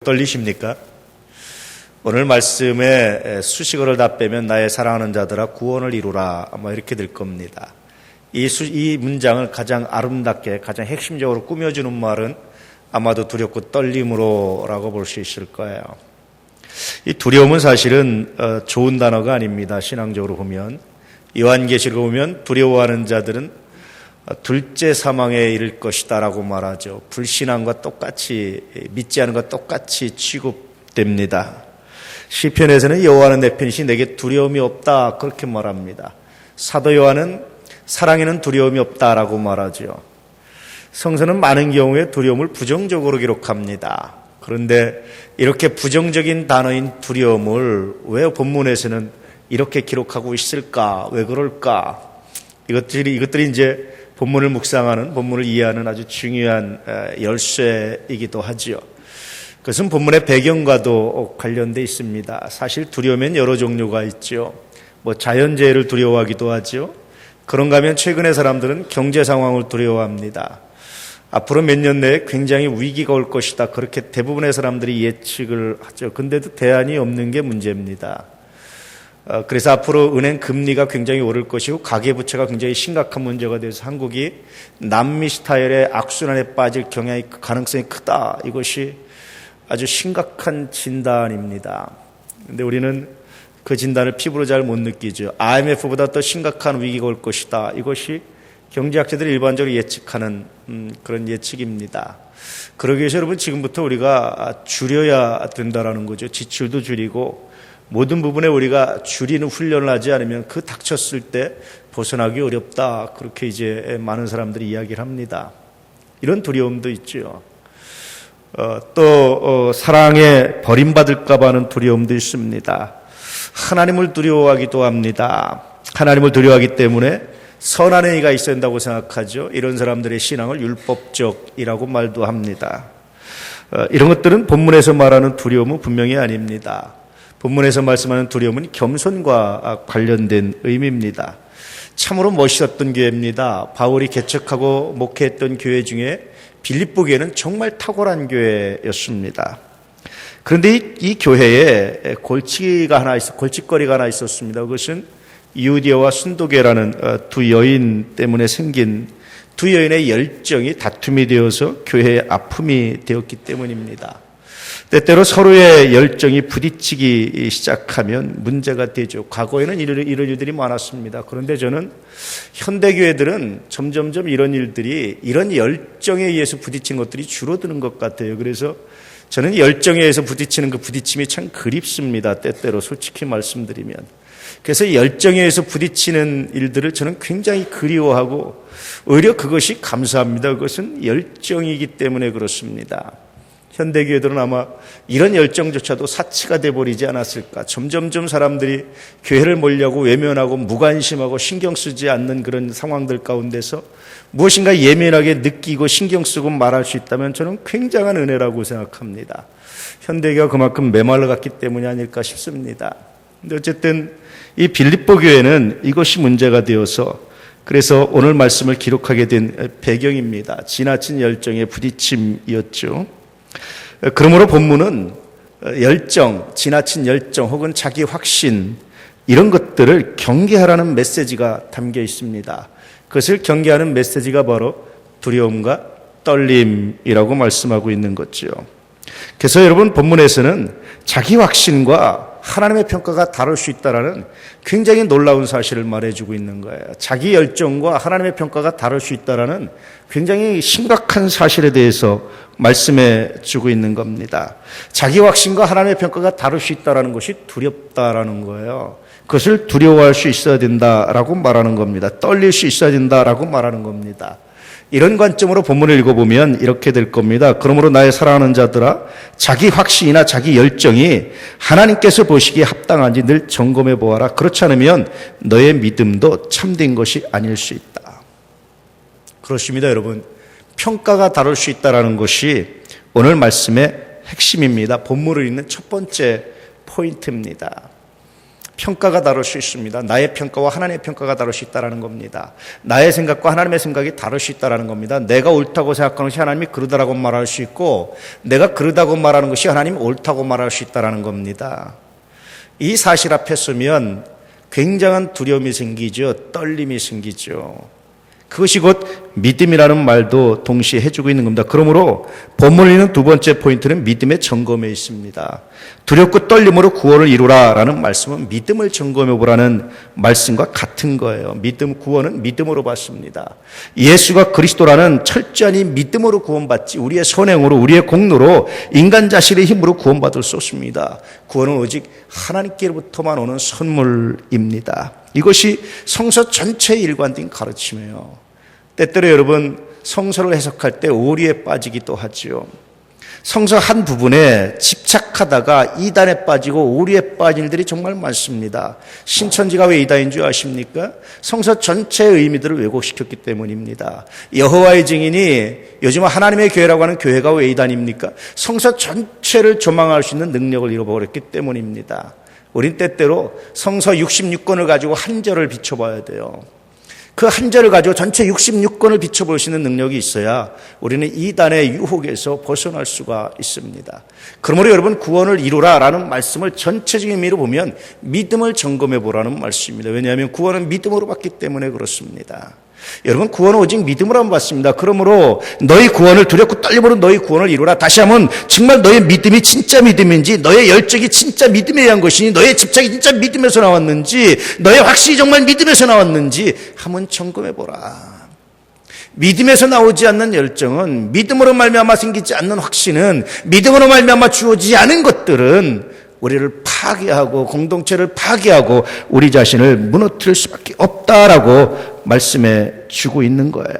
떨리십니까? 오늘 말씀에 수식어를 다 빼면 나의 사랑하는 자들아 구원을 이루라 아마 이렇게 될 겁니다. 이 문장을 가장 아름답게 가장 핵심적으로 꾸며주는 말은 아마도 두렵고 떨림으로라고 볼 수 있을 거예요. 이 두려움은 사실은 좋은 단어가 아닙니다. 신앙적으로 보면 요한계시록 보면 두려워하는 자들은 둘째 사망에 이를 것이다 라고 말하죠. 불신앙과 똑같이 믿지 않은 것과 똑같이 취급됩니다. 시편에서는 여호와는 내 편이시 내게 두려움이 없다 그렇게 말합니다. 사도 요한은 사랑에는 두려움이 없다라고 말하죠. 성서는 많은 경우에 두려움을 부정적으로 기록합니다. 그런데 이렇게 부정적인 단어인 두려움을 왜 본문에서는 이렇게 기록하고 있을까? 왜 그럴까? 이것들이 이제 본문을 묵상하는, 본문을 이해하는 아주 중요한 열쇠이기도 하지요. 그것은 본문의 배경과도 관련되어 있습니다. 사실 두려움엔 여러 종류가 있죠. 자연재해를 두려워하기도 하죠. 그런가 하면 최근의 사람들은 경제 상황을 두려워합니다. 앞으로 몇 년 내에 굉장히 위기가 올 것이다. 그렇게 대부분의 사람들이 예측을 하죠. 근데도 대안이 없는 게 문제입니다. 그래서 앞으로 은행 금리가 굉장히 오를 것이고 가계부채가 굉장히 심각한 문제가 돼서 한국이 남미 스타일의 악순환에 빠질 가능성이 크다. 이것이 아주 심각한 진단입니다. 그런데 우리는 그 진단을 피부로 잘 못 느끼죠. IMF보다 더 심각한 위기가 올 것이다. 이것이 경제학자들이 일반적으로 예측하는 그런 예측입니다. 그러기 위해서 여러분 지금부터 우리가 줄여야 된다라는 거죠. 지출도 줄이고 모든 부분에 우리가 줄이는 훈련을 하지 않으면 그 닥쳤을 때 벗어나기 어렵다. 그렇게 이제 많은 사람들이 이야기를 합니다. 이런 두려움도 있죠. 또 사랑에 버림받을까 봐 하는 두려움도 있습니다. 하나님을 두려워하기도 합니다. 하나님을 두려워하기 때문에 선한 행위가 있어야 된다고 생각하죠. 이런 사람들의 신앙을 율법적이라고 말도 합니다. 이런 것들은 본문에서 말하는 두려움은 분명히 아닙니다. 본문에서 말씀하는 두려움은 겸손과 관련된 의미입니다. 참으로 멋있었던 교회입니다. 바울이 개척하고 목회했던 교회 중에 빌립보 교회는 정말 탁월한 교회였습니다. 그런데 이 교회에 골칫거리가 하나 있었습니다. 그것은 유디아와 순도계라는 두 여인 때문에 생긴 두 여인의 열정이 다툼이 되어서 교회의 아픔이 되었기 때문입니다. 때때로 서로의 열정이 부딪히기 시작하면 문제가 되죠. 과거에는 이런 일들이 많았습니다. 그런데 저는 현대교회들은 점점점 이런 열정에 의해서 부딪힌 것들이 줄어드는 것 같아요. 그래서 저는 열정에 의해서 부딪히는 그 부딪힘이 참 그립습니다. 때때로 솔직히 말씀드리면. 그래서 열정에 의해서 부딪히는 일들을 저는 굉장히 그리워하고 오히려 그것이 감사합니다. 그것은 열정이기 때문에 그렇습니다. 현대교회들은 아마 이런 열정조차도 사치가 돼버리지 않았을까. 점점점 사람들이 교회를 몰려고 외면하고 무관심하고 신경 쓰지 않는 그런 상황들 가운데서 무엇인가 예민하게 느끼고 신경 쓰고 말할 수 있다면 저는 굉장한 은혜라고 생각합니다. 현대교회가 그만큼 메말라갔기 때문이 아닐까 싶습니다. 근데 어쨌든 이 빌립보 교회는 이것이 문제가 되어서 그래서 오늘 말씀을 기록하게 된 배경입니다. 지나친 열정의 부딪힘이었죠. 그러므로 본문은 열정, 지나친 열정 혹은 자기 확신 이런 것들을 경계하라는 메시지가 담겨 있습니다. 그것을 경계하는 메시지가 바로 두려움과 떨림이라고 말씀하고 있는 거죠. 그래서 여러분 본문에서는 자기 확신과 하나님의 평가가 다를 수 있다라는 굉장히 놀라운 사실을 말해주고 있는 거예요. 자기 열정과 하나님의 평가가 다를 수 있다라는 굉장히 심각한 사실에 대해서 말씀해주고 있는 겁니다. 자기 확신과 하나님의 평가가 다를 수 있다라는 것이 두렵다라는 거예요. 그것을 두려워할 수 있어야 된다라고 말하는 겁니다. 떨릴 수 있어야 된다라고 말하는 겁니다. 이런 관점으로 본문을 읽어보면 이렇게 될 겁니다. 그러므로 나의 사랑하는 자들아 자기 확신이나 자기 열정이 하나님께서 보시기에 합당한지 늘 점검해 보아라. 그렇지 않으면 너의 믿음도 참된 것이 아닐 수 있다. 그렇습니다, 여러분. 평가가 다를 수 있다는 것이 오늘 말씀의 핵심입니다. 본문을 읽는 첫 번째 포인트입니다. 평가가 다를 수 있습니다. 나의 평가와 하나님의 평가가 다를 수 있다는 겁니다. 나의 생각과 하나님의 생각이 다를 수 있다는 겁니다. 내가 옳다고 생각하는 것이 하나님이 그러다라고 말할 수 있고, 내가 그러다고 말하는 것이 하나님이 옳다고 말할 수 있다는 겁니다. 이 사실 앞에 서면 굉장한 두려움이 생기죠. 떨림이 생기죠. 그것이 곧 믿음이라는 말도 동시에 해주고 있는 겁니다. 그러므로 본문을 읽는 두 번째 포인트는 믿음의 점검에 있습니다. 두렵고 떨림으로 구원을 이루라라는 말씀은 믿음을 점검해 보라는 말씀과 같은 거예요. 구원은 믿음으로 받습니다. 예수가 그리스도라는 철저히 믿음으로 구원받지 우리의 선행으로 우리의 공로로 인간 자신의 힘으로 구원받을 수 없습니다. 구원은 오직 하나님께로부터만 오는 선물입니다. 이것이 성서 전체에 일관된 가르침이에요. 때때로 여러분 성서를 해석할 때 오류에 빠지기도 하죠. 성서 한 부분에 집착하다가 이단에 빠지고 오류에 빠진 일들이 정말 많습니다. 신천지가 왜 이단인 줄 아십니까? 성서 전체의 의미들을 왜곡시켰기 때문입니다. 여호와의 증인이 요즘 하나님의 교회라고 하는 교회가 왜 이단입니까? 성서 전체를 조망할 수 있는 능력을 잃어버렸기 때문입니다. 우린 때때로 성서 66권을 가지고 한 절을 비춰봐야 돼요. 그 한 절을 가지고 전체 66권을 비춰볼 수 있는 능력이 있어야 우리는 이단의 유혹에서 벗어날 수가 있습니다. 그러므로 여러분 구원을 이루라라는 말씀을 전체적인 의미로 보면 믿음을 점검해 보라는 말씀입니다. 왜냐하면 구원은 믿음으로 받기 때문에 그렇습니다. 여러분 구원은 오직 믿음으로만 받습니다. 그러므로 너희 구원을 두렵고 떨림으로 너희 구원을 이루라. 다시 한번 정말 너의 믿음이 진짜 믿음인지, 너의 열정이 진짜 믿음에 의한 것이니, 너의 집착이 진짜 믿음에서 나왔는지, 너의 확신이 정말 믿음에서 나왔는지 한번 점검해 보라. 믿음에서 나오지 않는 열정은, 믿음으로 말미암아 생기지 않는 확신은, 믿음으로 말미암아 주어지지 않은 것들은 우리를 파괴하고 공동체를 파괴하고 우리 자신을 무너뜨릴 수밖에 없다라고 말씀해 주고 있는 거예요.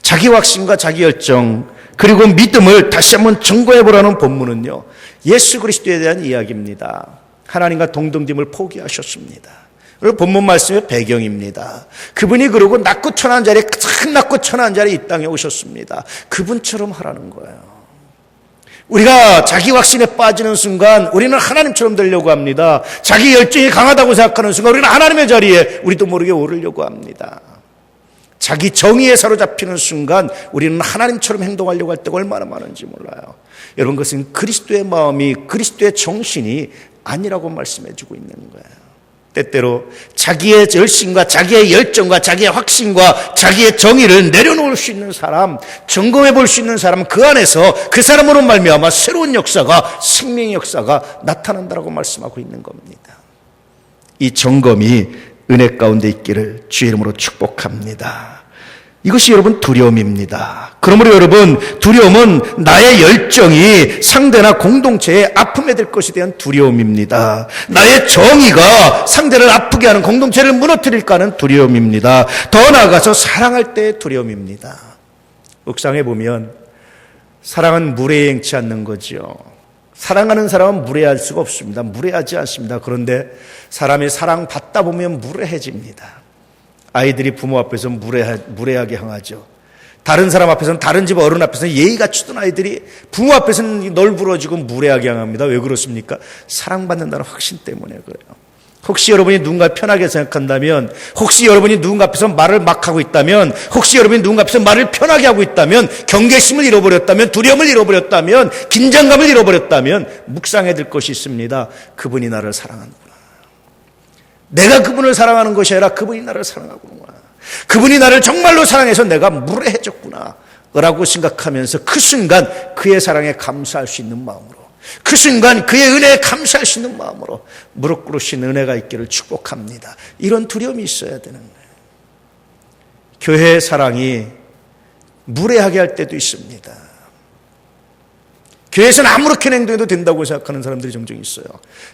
자기 확신과 자기 열정 그리고 믿음을 다시 한번 점검해 보라는 본문은요, 예수 그리스도에 대한 이야기입니다. 하나님과 동등됨을 포기하셨습니다. 그리고 본문 말씀의 배경입니다. 그분이 그러고 낮고 천한 자리에, 가장 낮고 천한 자리에 이 땅에 오셨습니다. 그분처럼 하라는 거예요. 우리가 자기 확신에 빠지는 순간 우리는 하나님처럼 되려고 합니다. 자기 열정이 강하다고 생각하는 순간 우리는 하나님의 자리에 우리도 모르게 오르려고 합니다. 자기 정의에 사로잡히는 순간 우리는 하나님처럼 행동하려고 할 때가 얼마나 많은지 몰라요. 여러분, 그것은 그리스도의 마음이, 그리스도의 정신이 아니라고 말씀해 주고 있는 거예요. 때때로 자기의 열심과 자기의 열정과 자기의 확신과 자기의 정의를 내려놓을 수 있는 사람, 점검해 볼 수 있는 사람, 그 안에서 그 사람으로 말미암아 새로운 역사가, 생명의 역사가 나타난다라고 말씀하고 있는 겁니다. 이 점검이 은혜 가운데 있기를 주의 이름으로 축복합니다. 이것이 여러분 두려움입니다. 그러므로 여러분, 두려움은 나의 열정이 상대나 공동체의 아픔에 될 것에 대한 두려움입니다. 나의 정의가 상대를 아프게 하는, 공동체를 무너뜨릴까 하는 두려움입니다. 더 나아가서 사랑할 때의 두려움입니다. 묵상해 보면 사랑은 무례행치 않는 거죠. 사랑하는 사람은 무례할 수가 없습니다. 무례하지 않습니다. 그런데 사람이 사랑받다 보면 무례해집니다. 아이들이 부모 앞에서 무례하게 행하죠. 다른 사람 앞에서는, 다른 집 어른 앞에서는 예의 갖추던 아이들이 부모 앞에서는 널브러지고 무례하게 행합니다. 왜 그렇습니까? 사랑받는다는 확신 때문에 그래요. 혹시 여러분이 누군가 편하게 생각한다면, 혹시 여러분이 누군가 앞에서 말을 막 하고 있다면, 혹시 여러분이 누군가 앞에서 말을 편하게 하고 있다면, 경계심을 잃어버렸다면, 두려움을 잃어버렸다면, 긴장감을 잃어버렸다면 묵상해야 될 것이 있습니다. 그분이 나를 사랑하는구나. 내가 그분을 사랑하는 것이 아니라 그분이 나를 사랑하구나. 그분이 나를 정말로 사랑해서 내가 무례해졌구나 라고 생각하면서 그 순간 그의 사랑에 감사할 수 있는 마음으로, 그 순간 그의 은혜에 감사할 수 있는 마음으로 무릎 꿇으신 은혜가 있기를 축복합니다. 이런 두려움이 있어야 되는 거예요. 교회의 사랑이 무례하게 할 때도 있습니다. 교회에서는 아무렇게나 행동해도 된다고 생각하는 사람들이 종종 있어요.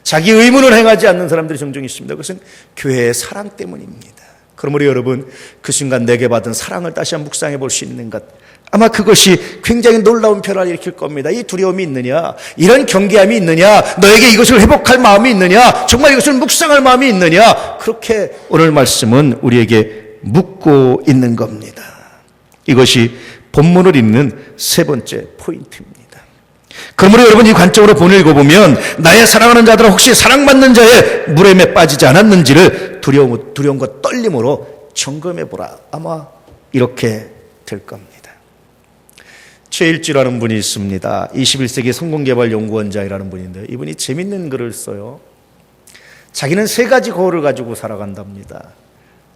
자기 의무를 행하지 않는 사람들이 종종 있습니다. 그것은 교회의 사랑 때문입니다. 그러므로 여러분, 그 순간 내게 받은 사랑을 다시 한번 묵상해 볼 수 있는 것, 아마 그것이 굉장히 놀라운 변화를 일으킬 겁니다. 이 두려움이 있느냐, 이런 경계함이 있느냐, 너에게 이것을 회복할 마음이 있느냐, 정말 이것을 묵상할 마음이 있느냐, 그렇게 오늘 말씀은 우리에게 묻고 있는 겁니다. 이것이 본문을 읽는 세 번째 포인트입니다. 그러므로 여러분 이 관점으로 본을 읽어보면 나의 사랑하는 자들은 혹시 사랑받는 자의 물음에 빠지지 않았는지를 두려움과 떨림으로 점검해보라. 아마 이렇게 될 겁니다. 최일주라는 분이 있습니다. 21세기 성공개발연구원장이라는 분인데 이분이 재밌는 글을 써요. 자기는 3가지 거울을 가지고 살아간답니다.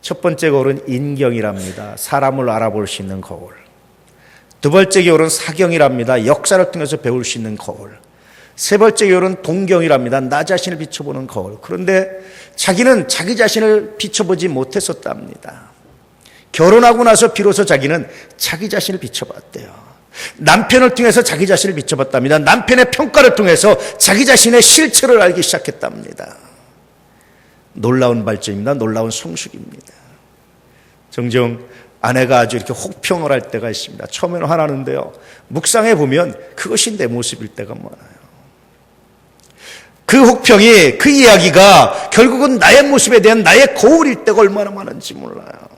첫 번째 거울은 인경이랍니다. 사람을 알아볼 수 있는 거울. 두 번째 거울은 사경이랍니다. 역사를 통해서 배울 수 있는 거울. 세 번째 거울은 동경이랍니다. 나 자신을 비춰보는 거울. 그런데 자기는 자기 자신을 비춰보지 못했었답니다. 결혼하고 나서 비로소 자기는 자기 자신을 비춰봤대요. 남편을 통해서 자기 자신을 비춰봤답니다. 남편의 평가를 통해서 자기 자신의 실체를 알기 시작했답니다. 놀라운 발전입니다. 놀라운 성숙입니다. 종종 아내가 아주 이렇게 혹평을 할 때가 있습니다. 처음에는 화나는데요. 묵상해 보면 그것이 내 모습일 때가 많아요. 그 혹평이, 그 이야기가 결국은 나의 모습에 대한 나의 거울일 때가 얼마나 많은지 몰라요.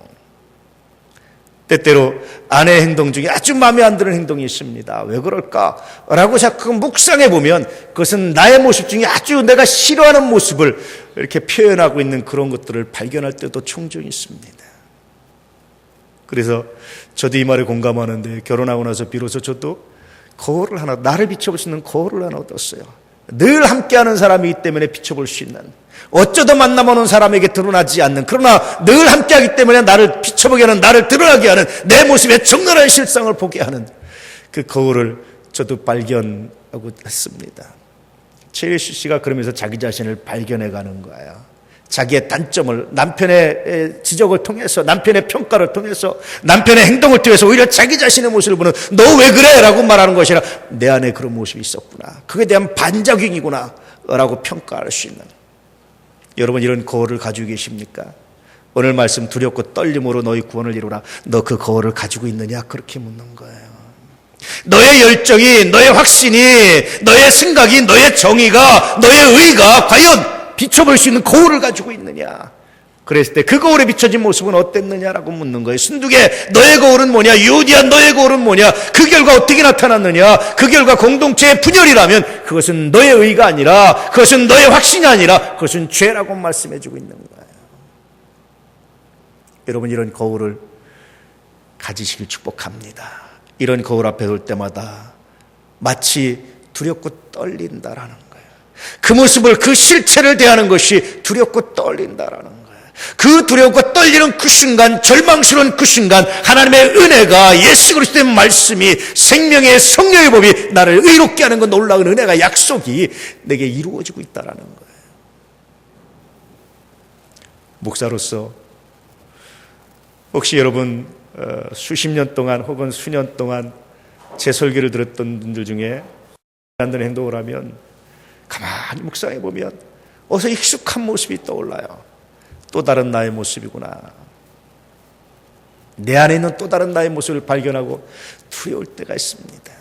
때때로 아내의 행동 중에 아주 마음에 안 드는 행동이 있습니다. 왜 그럴까라고 자꾸 묵상해 보면 그것은 나의 모습 중에 아주 내가 싫어하는 모습을 이렇게 표현하고 있는 그런 것들을 발견할 때도 종종 있습니다. 그래서 저도 이 말에 공감하는데 결혼하고 나서 비로소 저도 거울을 하나, 나를 비춰볼 수 있는 거울을 하나 얻었어요. 늘 함께하는 사람이기 때문에 비춰볼 수 있는, 어쩌다 만나면 오는 사람에게 드러나지 않는, 그러나 늘 함께하기 때문에 나를 비춰보게 하는, 나를 드러나게 하는, 내 모습의 적나라한 실상을 보게 하는 그 거울을 저도 발견하고 했습니다. 최일수 씨가 그러면서 자기 자신을 발견해가는 거예요. 자기의 단점을, 남편의 지적을 통해서, 남편의 평가를 통해서, 남편의 행동을 통해서 오히려 자기 자신의 모습을 보는, 너 왜 그래? 라고 말하는 것이 아니라 내 안에 그런 모습이 있었구나, 그에 대한 반작용이구나 라고 평가할 수 있는, 여러분 이런 거울을 가지고 계십니까? 오늘 말씀 두렵고 떨림으로 너희 구원을 이루라. 너 그 거울을 가지고 있느냐? 그렇게 묻는 거예요. 너의 열정이, 너의 확신이, 너의 생각이, 너의 정의가, 너의 의가 과연 비춰볼 수 있는 거울을 가지고 있느냐? 그랬을 때 그 거울에 비춰진 모습은 어땠느냐라고 묻는 거예요. 순두계 너의 거울은 뭐냐? 유디야 너의 거울은 뭐냐? 그 결과 어떻게 나타났느냐? 그 결과 공동체의 분열이라면 그것은 너의 의가 아니라, 그것은 너의 확신이 아니라 그것은 죄라고 말씀해 주고 있는 거예요. 여러분 이런 거울을 가지시길 축복합니다. 이런 거울 앞에 올 때마다 마치 두렵고 떨린다라는 거예요. 그 모습을, 그 실체를 대하는 것이 두렵고 떨린다라는 거예요. 그 두렵고 떨리는 그 순간, 절망스러운 그 순간 하나님의 은혜가, 예수 그리스도의 말씀이, 생명의 성령의 법이 나를 의롭게 하는 그 놀라운 은혜가, 약속이 내게 이루어지고 있다라는 거예요. 목사로서 혹시 여러분 수십 년 동안 혹은 수년 동안 제 설교를 들었던 분들 중에 안 되는 행동을 하면 가만히 묵상해 보면 어서 익숙한 모습이 떠올라요. 또 다른 나의 모습이구나. 내 안에 있는 또 다른 나의 모습을 발견하고 두려울 때가 있습니다.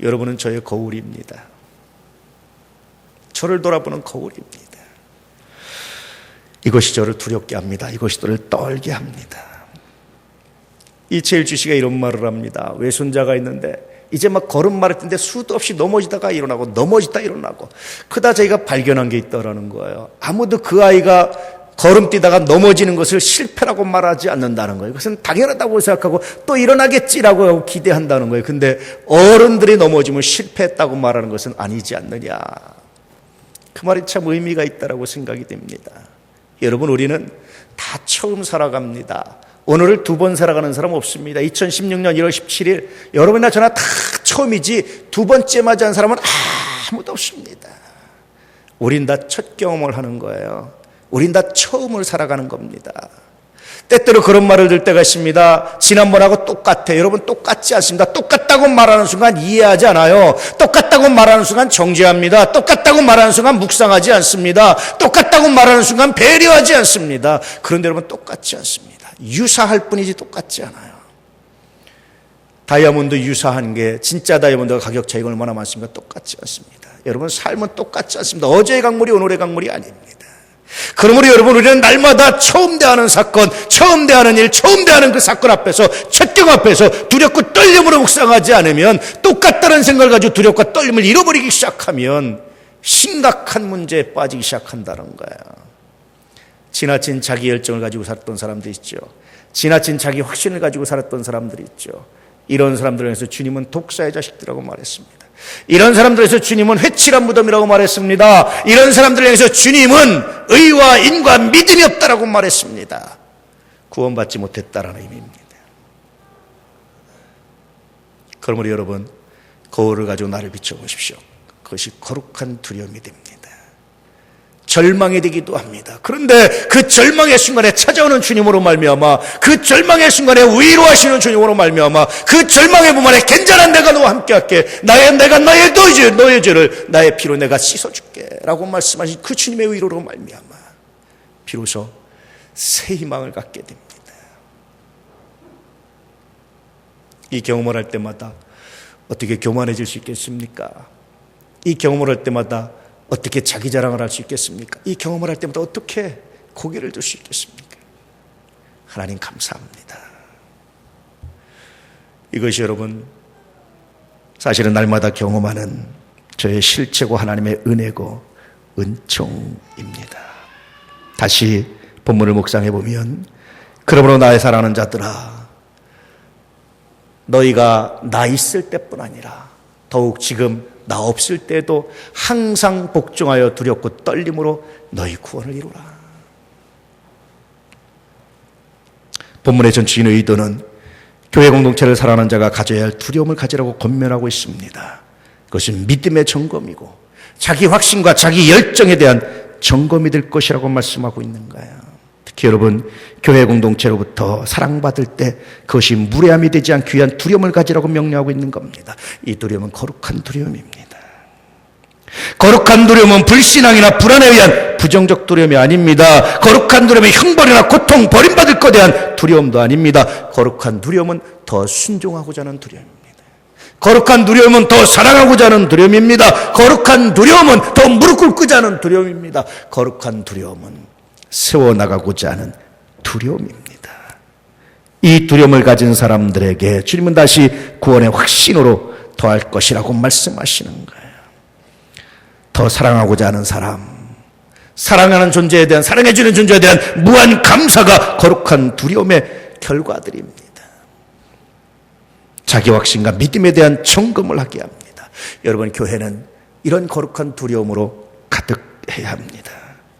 여러분은 저의 거울입니다. 저를 돌아보는 거울입니다. 이것이 저를 두렵게 합니다. 이것이 저를 떨게 합니다. 이채일주 씨가 이런 말을 합니다. 외손자가 있는데 이제 막 걸음마를 뛰는데 수도 없이 넘어지다가 일어나고 넘어지다 일어나고, 그러다 자기가 발견한 게 있다라는 거예요. 아무도 그 아이가 걸음 뛰다가 넘어지는 것을 실패라고 말하지 않는다는 거예요. 그것은 당연하다고 생각하고 또 일어나겠지라고 기대한다는 거예요. 근데 어른들이 넘어지면 실패했다고 말하는 것은 아니지 않느냐. 그 말이 참 의미가 있다라고 생각이 됩니다. 여러분 우리는 다 처음 살아갑니다. 오늘을 2번 살아가는 사람 없습니다. 2016년 1월 17일 여러분이나 저나 다 처음이지 두 번째 맞이한 사람은 아무도 없습니다. 우린 다 첫 경험을 하는 거예요. 우린 다 처음을 살아가는 겁니다. 때때로 그런 말을 들 때가 있습니다. 지난번하고 똑같아. 여러분 똑같지 않습니다. 똑같다고 말하는 순간 이해하지 않아요. 똑같다고 말하는 순간 정죄합니다. 똑같다고 말하는 순간 묵상하지 않습니다. 똑같다고 말하는 순간 배려하지 않습니다. 그런데 여러분 똑같지 않습니다. 유사할 뿐이지 똑같지 않아요. 다이아몬드 유사한 게 진짜 다이아몬드가 가격 차이가 얼마나 많습니까? 똑같지 않습니다. 여러분 삶은 똑같지 않습니다. 어제의 강물이 오늘의 강물이 아닙니다. 그러므로 여러분, 우리는 날마다 처음 대하는 사건, 처음 대하는 일, 처음 대하는 그 사건 앞에서, 첫 경우 앞에서 두렵고 떨림으로 묵상하지 않으면, 똑같다는 생각을 가지고 두렵고 떨림을 잃어버리기 시작하면 심각한 문제에 빠지기 시작한다는 거야. 지나친 자기 열정을 가지고 살았던 사람들 있죠. 지나친 자기 확신을 가지고 살았던 사람들이 있죠. 이런 사람들에서 주님은 독사의 자식들이라고 말했습니다. 이런 사람들에서 주님은 회칠한 무덤이라고 말했습니다. 이런 사람들에서 주님은 의와 인과 믿음이 없다라고 말했습니다. 구원받지 못했다라는 의미입니다. 그러므로 여러분, 거울을 가지고 나를 비춰보십시오. 그것이 거룩한 두려움이 됩니다. 절망이 되기도 합니다. 그런데 그 절망의 순간에 찾아오는 주님으로 말미암아, 그 절망의 순간에 위로하시는 주님으로 말미암아, 그 절망의 부분에 괜찮은 내가 너와 함께할게, 내가 너의 죄를 나의 피로 내가 씻어줄게 라고 말씀하신 그 주님의 위로로 말미암아 비로소 새 희망을 갖게 됩니다. 이 경험을 할 때마다 어떻게 교만해질 수 있겠습니까? 이 경험을 할 때마다 어떻게 자기 자랑을 할 수 있겠습니까? 이 경험을 할 때마다 어떻게 고개를 들 수 있겠습니까? 하나님 감사합니다. 이것이 여러분, 사실은 날마다 경험하는 저의 실체고 하나님의 은혜고 은총입니다. 다시 본문을 묵상해 보면, 그러므로 나의 사랑하는 자들아, 너희가 나 있을 때뿐 아니라 더욱 지금 나 없을 때도 항상 복종하여 두렵고 떨림으로 너희 구원을 이루라. 본문의 전주인의 의도는 교회 공동체를 사랑하는 자가 가져야 할 두려움을 가지라고 권면하고 있습니다. 그것은 믿음의 점검이고 자기 확신과 자기 열정에 대한 점검이 될 것이라고 말씀하고 있는 거예요. 특히 여러분, 교회 공동체로부터 사랑받을 때 그것이 무례함이 되지 않기 위한 두려움을 가지라고 명령하고 있는 겁니다. 이 두려움은 거룩한 두려움입니다. 거룩한 두려움은 불신앙이나 불안에 의한 부정적 두려움이 아닙니다. 거룩한 두려움은 형벌이나 고통, 버림받을 것에 대한 두려움도 아닙니다. 거룩한 두려움은 더 순종하고자 하는 두려움입니다. 거룩한 두려움은 더 사랑하고자 하는 두려움입니다. 거룩한 두려움은 더 무릎 꿇고자 하는 두려움입니다. 거룩한 두려움은 세워나가고자 하는 두려움입니다. 이 두려움을 가진 사람들에게 주님은 다시 구원의 확신으로 더할 것이라고 말씀하시는 거예요. 더 사랑하고자 하는 사람, 사랑하는 존재에 대한, 사랑해주는 존재에 대한 무한 감사가 거룩한 두려움의 결과들입니다. 자기 확신과 믿음에 대한 점검을 하게 합니다. 여러분, 교회는 이런 거룩한 두려움으로 가득해야 합니다.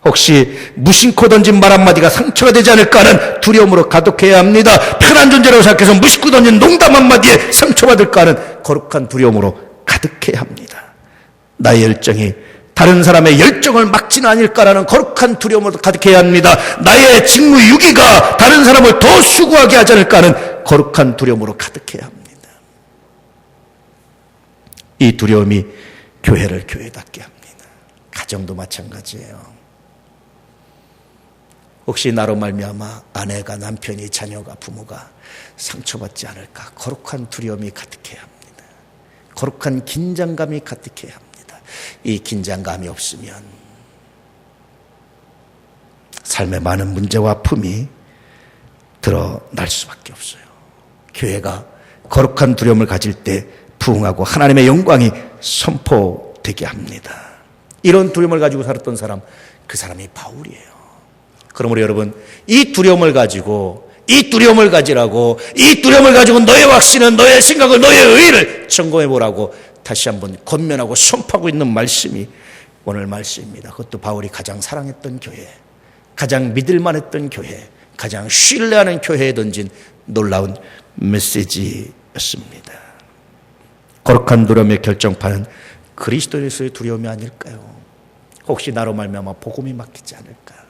혹시 무심코 던진 말 한마디가 상처가 되지 않을까 하는 두려움으로 가득해야 합니다. 편한 존재라고 생각해서 무심코 던진 농담 한마디에 상처받을까 하는 거룩한 두려움으로 가득해야 합니다. 나의 열정이 다른 사람의 열정을 막지는 않을까라는 거룩한 두려움으로 가득해야 합니다. 나의 직무 유기가 다른 사람을 더 수고하게 하지 않을까 하는 거룩한 두려움으로 가득해야 합니다. 이 두려움이 교회를 교회답게 합니다. 가정도 마찬가지예요. 혹시 나로 말미암아 아내가, 남편이, 자녀가, 부모가 상처받지 않을까, 거룩한 두려움이 가득해야 합니다. 거룩한 긴장감이 가득해야 합니다. 이 긴장감이 없으면 삶의 많은 문제와 아픔이 드러날 수밖에 없어요. 교회가 거룩한 두려움을 가질 때 부흥하고 하나님의 영광이 선포되게 합니다. 이런 두려움을 가지고 살았던 사람, 그 사람이 바울이에요. 그러므로 여러분, 이 두려움을 가지고, 이 두려움을 가지라고, 이 두려움을 가지고 너의 확신은, 너의 생각을, 너의 의의를 점검해 보라고 다시 한번 권면하고 선포하고 있는 말씀이 오늘 말씀입니다. 그것도 바울이 가장 사랑했던 교회, 가장 믿을만했던 교회, 가장 신뢰하는 교회에 던진 놀라운 메시지였습니다. 거룩한 두려움의 결정판은 그리스도에서의 두려움이 아닐까요? 혹시 나로 말미암아 복음이 막히지 않을까?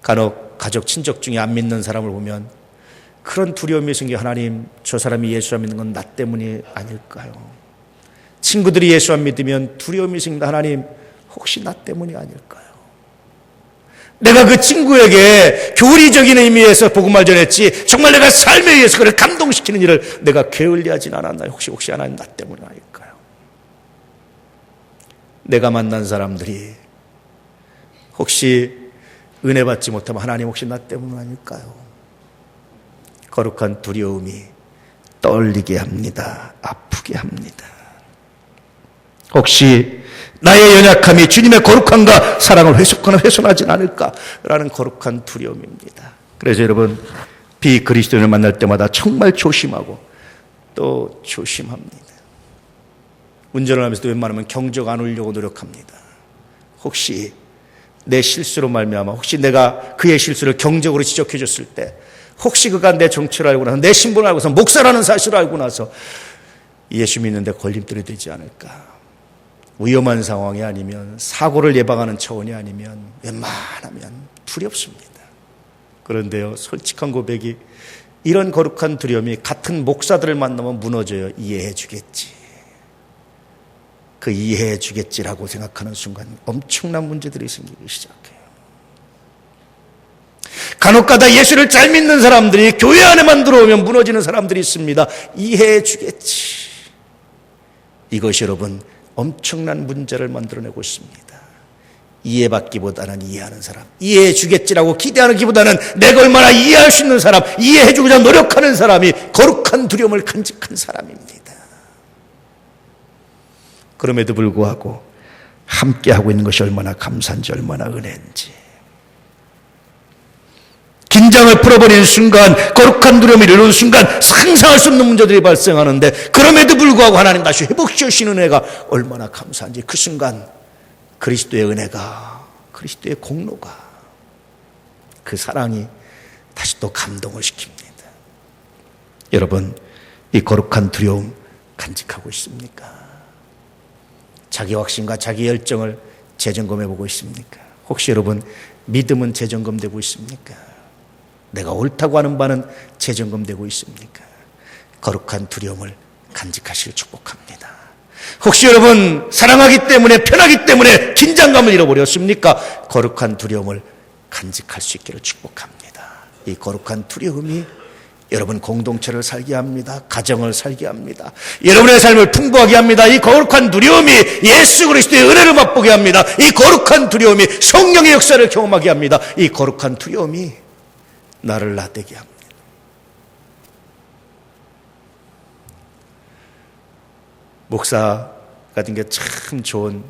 간혹 가족, 친족 중에 안 믿는 사람을 보면 그런 두려움이 생겨, 하나님, 저 사람이 예수 안 믿는 건 나 때문이 아닐까요? 친구들이 예수 안 믿으면 두려움이 생긴다. 하나님, 혹시 나 때문이 아닐까요? 내가 그 친구에게 교리적인 의미에서 복음을 전했지 정말 내가 삶에 의해서 그를 감동시키는 일을 내가 게을리하진 않았나요? 혹시 하나님 나 때문이 아닐까요? 내가 만난 사람들이 혹시 은혜 받지 못하면 하나님 혹시 나 때문 아닐까요? 거룩한 두려움이 떨리게 합니다. 아프게 합니다. 혹시 나의 연약함이 주님의 거룩함과 사랑을 훼손하거나 훼손하진 않을까라는 거룩한 두려움입니다. 그래서 여러분, 비그리스도인을 만날 때마다 정말 조심하고 또 조심합니다. 운전을 하면서도 웬만하면 경적 안 울려고 노력합니다. 혹시 내 실수로 말미암아, 혹시 내가 그의 실수를 경적으로 지적해 줬을 때, 혹시 그가 내 정체를 알고 나서, 내 신분을 알고서, 목사라는 사실을 알고 나서 예수 믿는데 걸림돌이 되지 않을까. 위험한 상황이 아니면, 사고를 예방하는 차원이 아니면 웬만하면 두렵습니다. 그런데요, 솔직한 고백이, 이런 거룩한 두려움이 같은 목사들을 만나면 무너져요. 이해해 주겠지. 그 이해해 주겠지라고 생각하는 순간 엄청난 문제들이 생기기 시작해요. 간혹가다 예수를 잘 믿는 사람들이 교회 안에만 들어오면 무너지는 사람들이 있습니다. 이해해 주겠지. 이것이 여러분 엄청난 문제를 만들어내고 있습니다. 이해받기보다는 이해하는 사람, 이해해 주겠지라고 기대하는 기보다는 내가 얼마나 이해할 수 있는 사람, 이해해 주고자 노력하는 사람이 거룩한 두려움을 간직한 사람입니다. 그럼에도 불구하고 함께하고 있는 것이 얼마나 감사한지, 얼마나 은혜인지. 긴장을 풀어버리는 순간, 거룩한 두려움이 이르는 순간 상상할 수 없는 문제들이 발생하는데, 그럼에도 불구하고 하나님 다시 회복시켜 주시는 은혜가 얼마나 감사한지. 그 순간 그리스도의 은혜가, 그리스도의 공로가, 그 사랑이 다시 또 감동을 시킵니다. 여러분, 이 거룩한 두려움 간직하고 있습니까? 자기 확신과 자기 열정을 재점검해 보고 있습니까? 혹시 여러분 믿음은 재점검되고 있습니까? 내가 옳다고 하는 바는 재점검되고 있습니까? 거룩한 두려움을 간직하시길 축복합니다. 혹시 여러분 사랑하기 때문에, 편하기 때문에 긴장감을 잃어버렸습니까? 거룩한 두려움을 간직할 수 있기를 축복합니다. 이 거룩한 두려움이 여러분 공동체를 살게 합니다. 가정을 살게 합니다. 여러분의 삶을 풍부하게 합니다. 이 거룩한 두려움이 예수 그리스도의 은혜를 맛보게 합니다. 이 거룩한 두려움이 성령의 역사를 경험하게 합니다. 이 거룩한 두려움이 나를 나대게 합니다. 목사 같은 게 참 좋은,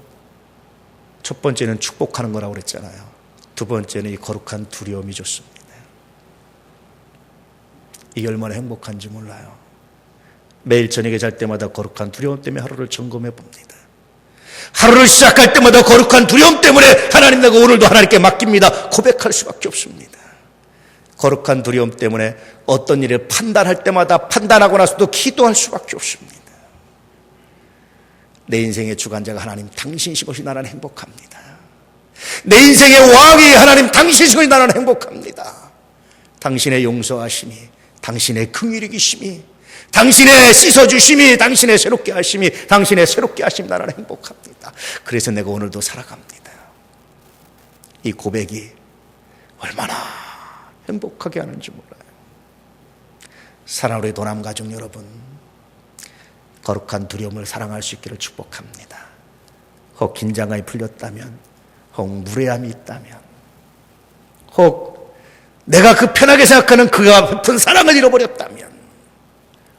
첫 번째는 축복하는 거라고 그랬잖아요. 두 번째는 이 거룩한 두려움이 좋습니다. 이게 얼마나 행복한지 몰라요. 매일 저녁에 잘 때마다 거룩한 두려움 때문에 하루를 점검해 봅니다. 하루를 시작할 때마다 거룩한 두려움 때문에 하나님, 내가 오늘도 하나님께 맡깁니다. 고백할 수밖에 없습니다. 거룩한 두려움 때문에 어떤 일을 판단할 때마다 판단하고 나서도 기도할 수밖에 없습니다. 내 인생의 주관자가 하나님 당신이신 것이 나는 행복합니다. 내 인생의 왕이 하나님 당신이신 것이 나는 행복합니다. 당신의 용서하심이, 당신의 긍휼히 계심이, 당신의 씻어주심이, 당신의 새롭게 하심이, 당신의 새롭게 하심 나는 행복합니다. 그래서 내가 오늘도 살아갑니다. 이 고백이 얼마나 행복하게 하는지 몰라요. 사랑하는 우리 도남 가족 여러분, 거룩한 두려움을 사랑할 수 있기를 축복합니다. 혹 긴장감이 풀렸다면, 혹 무례함이 있다면, 혹 내가 그 편하게 생각하는 그와 같은 사랑을 잃어버렸다면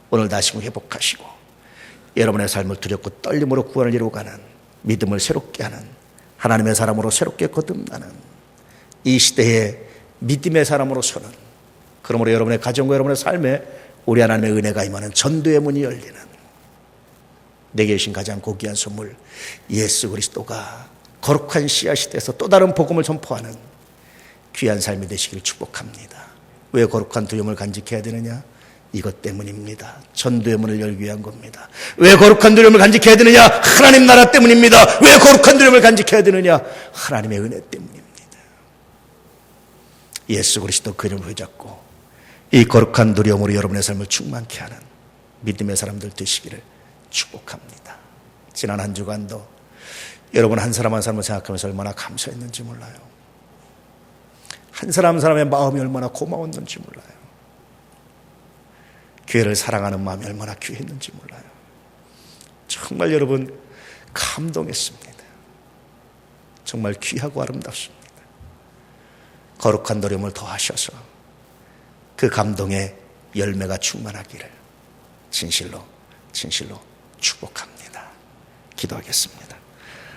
오늘 다시 회복하시고 여러분의 삶을 두렵고 떨림으로 구원을 이루어가는, 믿음을 새롭게 하는, 하나님의 사람으로 새롭게 거듭나는 이 시대의 믿음의 사람으로 서는, 그러므로 여러분의 가정과 여러분의 삶에 우리 하나님의 은혜가 임하는 전도의 문이 열리는, 내게 주신 가장 고귀한 선물 예수 그리스도가 거룩한 씨앗이 돼서 또 다른 복음을 전포하는 귀한 삶이 되시길 축복합니다. 왜 거룩한 두려움을 간직해야 되느냐? 이것 때문입니다. 전도의 문을 열기 위한 겁니다. 왜 거룩한 두려움을 간직해야 되느냐? 하나님 나라 때문입니다. 왜 거룩한 두려움을 간직해야 되느냐? 하나님의 은혜 때문입니다. 예수 그리스도 그 이름을 붙잡고 이 거룩한 두려움으로 여러분의 삶을 충만케 하는 믿음의 사람들 되시기를 축복합니다. 지난 한 주간도 여러분 한 사람 한 사람을 생각하면서 얼마나 감사했는지 몰라요. 한 사람 한 사람의 마음이 얼마나 고마웠는지 몰라요. 교회를 사랑하는 마음이 얼마나 귀했는지 몰라요. 정말 여러분 감동했습니다. 정말 귀하고 아름답습니다. 거룩한 노력을 더하셔서 그 감동의 열매가 충만하기를 진실로 축복합니다. 기도하겠습니다.